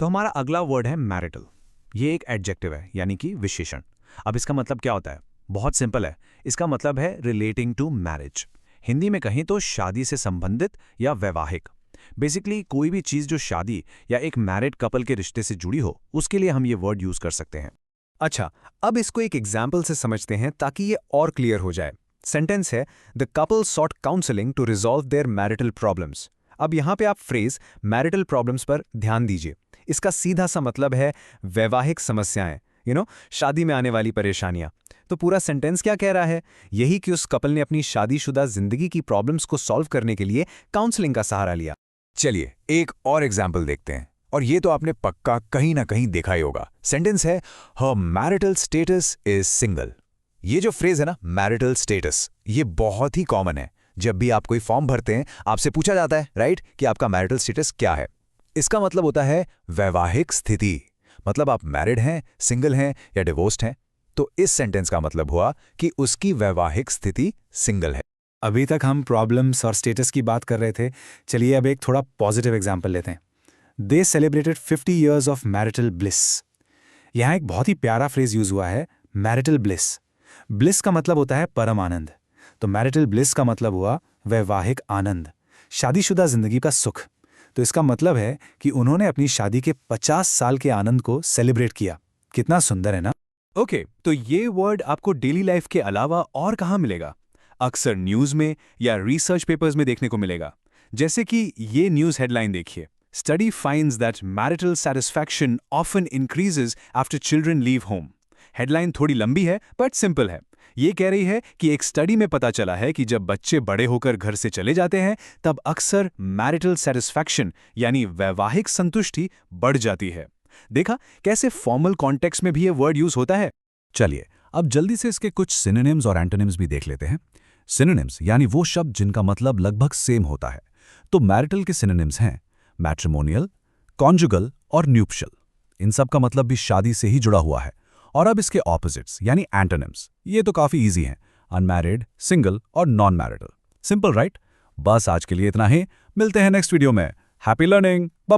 तो हमारा अगला वर्ड है मैरिटल। ये एक एडजेक्टिव है, यानी कि विशेषण। अब इसका मतलब क्या होता है? बहुत सिंपल है। इसका मतलब है रिलेटिंग टू मैरिज। हिंदी में कहें तो शादी से संबंधित या वैवाहिक। बेसिकली कोई भी चीज जो शादी या एक मैरिड कपल के रिश्ते से जुड़ी हो, उसके लिए हम ये वर्ड यूज कर सकते हैं। अच्छा, अब इसको एक एग्जाम्पल से समझते हैं ताकि ये और क्लियर हो जाए। सेंटेंस है, the couple sought counselling to resolve their marital problems. अब यहाँ पे आप फ्रेज मैरिटल प्रॉब्लम्स पर ध्यान दीजिए। इसका सीधा सा मतलब है वैवाहिक समस्याएं, शादी में आने वाली परेशानियां। तो पूरा सेंटेंस क्या कह रहा है? यही कि उस कपल ने अपनी शादीशुदा जिंदगी की प्रॉब्लम्स को सॉल्व करने के लिए काउंसलिंग का सहारा लिया। चलिए एक और एग्जाम्पल देखते हैं, और ये तो आपने पक्का कहीं ना कहीं देखा ही होगा। सेंटेंस है, हर मैरिटल स्टेटस इज सिंगल। ये जो फ्रेज है ना, मैरिटल स्टेटस, ये बहुत ही कॉमन है। जब भी आप कोई फॉर्म भरते हैं, आपसे पूछा जाता है, राइट, कि आपका मैरिटल स्टेटस क्या है। इसका मतलब होता है वैवाहिक स्थिति। मतलब आप मैरिड हैं, सिंगल हैं या डिवोर्स्ड हैं। तो इस सेंटेंस का मतलब हुआ कि उसकी वैवाहिक स्थिति सिंगल है। अभी तक हम प्रॉब्लम्स और स्टेटस की बात कर रहे थे। चलिए अब एक थोड़ा पॉजिटिव एग्जाम्पल लेते हैं। दे celebrated 50 years of marital bliss. यहाँ एक बहुत ही प्यारा फ्रेज यूज हुआ है, मैरिटल ब्लिस। ब्लिस का मतलब होता है परम आनंद। तो मैरिटल ब्लिस का मतलब हुआ वैवाहिक आनंद, शादीशुदा जिंदगी का सुख। तो इसका मतलब है कि उन्होंने अपनी शादी के 50 साल के आनंद को सेलिब्रेट किया। कितना सुंदर है ना? ओके, तो ये वर्ड आपको डेली लाइफ के अलावा और कहाँ मिलेगा? अक्सर न्यूज़ में या रिसर्च पेपर्स में देखने को मिलेगा। जैसे कि ये न्यूज़ हेडलाइन देखिए, study finds that marital satisfaction often increases after children leave home. Headline थोड़ी लंबी है बट सिंपल है। ये कह रही है कि एक स्टडी में पता चला है कि जब बच्चे बड़े होकर घर से चले जाते हैं, तब अक्सर मैरिटल सैटिस्फैक्शन यानी वैवाहिक संतुष्टि बढ़ जाती है। देखा कैसे फॉर्मल कॉन्टेक्स्ट में भी ये वर्ड यूज होता है। चलिए अब जल्दी से इसके कुछ सिनोनिम्स और एंटोनिम्स भी देख लेते हैं। सिनोनिम्स यानी वो शब्द जिनका मतलब लगभग सेम होता है। तो मैरिटल के सिनोनिम्स हैं मैट्रिमोनियल, कॉन्जुगल और न्यूप्शल। इन सब का मतलब भी शादी से ही जुड़ा हुआ है। और अब इसके ऑपोजिट्स यानी एंटोनिम्स, ये तो काफी इजी हैं, अनमैरिड, सिंगल और नॉन मैरिटल। Simple right? बस आज के लिए इतना ही। मिलते हैं नेक्स्ट वीडियो में। Happy learning. Bye bye.